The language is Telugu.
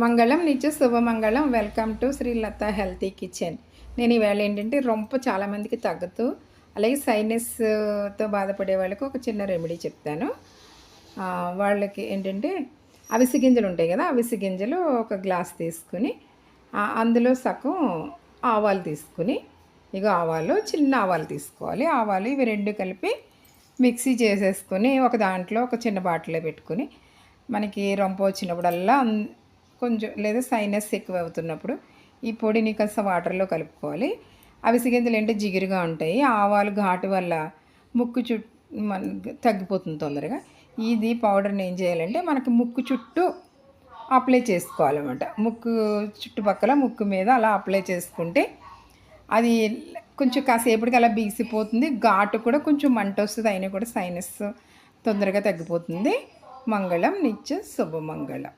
మంగళం నిత్య శుభమంగళం. Welcome to Srilatha healthy kitchen. నేను ఈవేళ ఏంటంటే రొంప చాలామందికి తగ్గదు, అలాగే సైనస్తో బాధపడే వాళ్ళకి ఒక చిన్న రెమెడీ చెప్తాను. వాళ్ళకి ఏంటంటే అవిసె గింజలు ఉంటాయి కదా, అవిసె గింజలు ఒక గ్లాస్ తీసుకుని అందులో సగం ఆవాలు తీసుకుని, ఇక ఆవాలు చిన్న ఆవాలు తీసుకోవాలి. ఆవాలు ఇవి రెండు కలిపి మిక్సీ చేసేసుకొని ఒక దాంట్లో ఒక చిన్న బాటిల్లో పెట్టుకుని, మనకి రొంప వచ్చినప్పుడల్లా కొంచెం లేదా సైనస్ ఎక్కువ అవుతున్నప్పుడు ఈ పొడిని కాస్త వాటర్లో కలుపుకోవాలి. అవిసె గింజలు అంటే జిగురుగా ఉంటాయి, ఆవాలు ఘాటు వల్ల ముక్కు తగ్గిపోతుంది తొందరగా. ఇది పౌడర్ని ఏం చేయాలంటే మనకి ముక్కు చుట్టూ అప్లై చేసుకోవాలన్నమాట. ముక్కు చుట్టుపక్కల ముక్కు మీద అలా అప్లై చేసుకుంటే అది కొంచెం కాసేపటికి అలా బీసిపోతుంది. ఘాటు కూడా కొంచెం మంట వస్తుంది, అయినా కూడా సైనస్ తొందరగా తగ్గిపోతుంది. మంగళం నిత్య శుభమంగళం.